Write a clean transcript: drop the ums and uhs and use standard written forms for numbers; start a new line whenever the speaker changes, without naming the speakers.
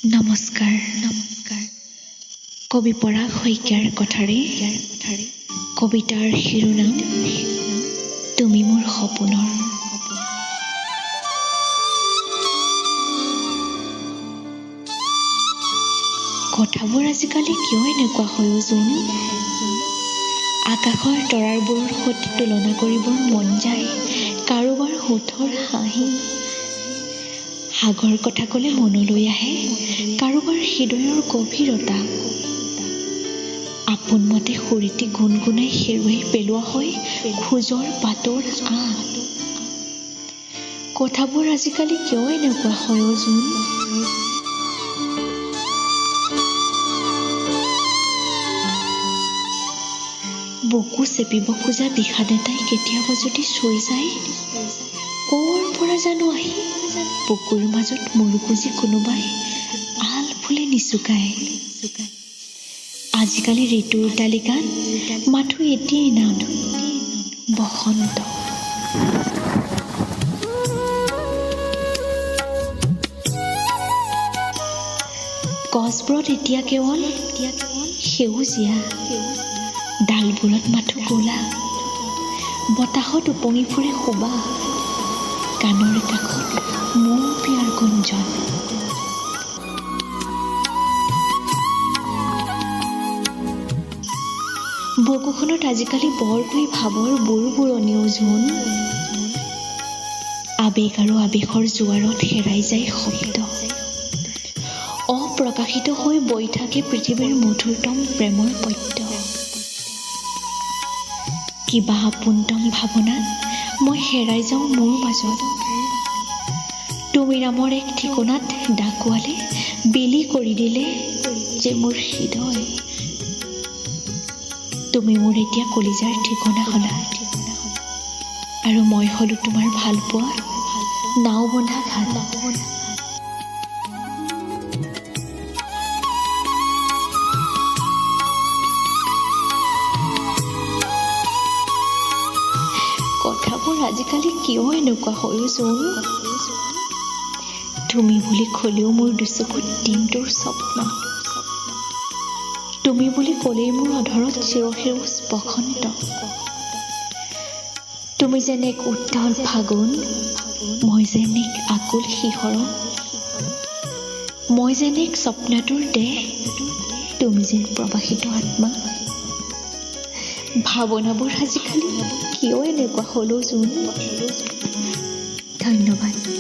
নমস্কাৰ কবি পৰাগ শইকীয়াৰ কথাৰে কবিতাৰ শিৰোনাম তুমি মোৰ সপোনৰ। কথাবোৰ আজিকালি কিয় এনেকুৱা হৈ যোন আকাশৰ তৰাৰবোৰৰ সৈতে তুলনা কৰিবৰ মন যায় কাৰোবাৰ হোঠৰ হাঁহি। সাগৰ কথা ক'লে মনলৈ আহে কাৰোবাৰ হৃদয়ৰ গভীৰতা। আপোনমতে সুৰীতি গুণগুণাই হেৰুৱাই পেলোৱা হয় খোজৰ পাতৰ আঁহ। কথাবোৰ আজিকালি কিয় এনেকুৱা হয় যোন বুকু চেপিব খোজা বিষাদ এটাই কেতিয়াবা যদি চুই যায় ক'ৰ পৰা জানো আহি বুকুৰ মাজত মুৰুকুজি কোনোবাই আল ফুলে নিচুকাই। আজিকালি ঋতুৰ তালিকাত মাথো এতিয়াই নাম বসন্ত। গছবোৰত এতিয়া কেৱল সেউজীয়া, ডালবোৰত মাথো ক'লা। বতাহত উপঙি ফুৰে সুবাস, কাণৰ কাষত মৌ পিয়াৰ গুঞ্জন। বুকুখনত আজিকালি বৰকৈ ভাৱৰ বুৰবুৰণিও যোন আবেগ আৰু আৱেশৰ জোৱাৰত হেৰাই যায় শব্দ। অপ্ৰকাশিত হৈ বৈ থাকে পৃথিৱীৰ মধুৰতম প্ৰেমৰ পদ্য। কিবা আপোনতম ভাৱনাত মই হেৰাই যাওঁ মোৰ মাজত। তুমি নামৰ এক ঠিকনাত ডাকুৱালে বিলি কৰি দিলে যে মোৰ হৃদয়। তুমি মোৰ এতিয়া কলিজাৰ ঠিকনা হ'লা আৰু মই হ'লো তোমাৰ ভাল পোৱা নাও বন্ধা ঘাট। কথাবোৰ আজিকালি কিয় এনেকুৱা হৈ যোন তুমি বুলি ক'লেও মোৰ দুচকুত দিনটোৰ স্বপ্ন। তুমি বুলি ক'লেই মোৰ অধৰত চিৰসেউজ বসন্ত। তুমি যেন এক উত্তাল ফাগুন, মই যেন এক আকুল শিহৰণ। মই যেন এক স্বপ্নাতুৰ দেহ, তুমি যেন প্ৰবাহিত আত্মা। ভাৱনাবোৰ আজিকালি কিয় এনেকুৱা হ'লো যোন। ধন্যবাদ।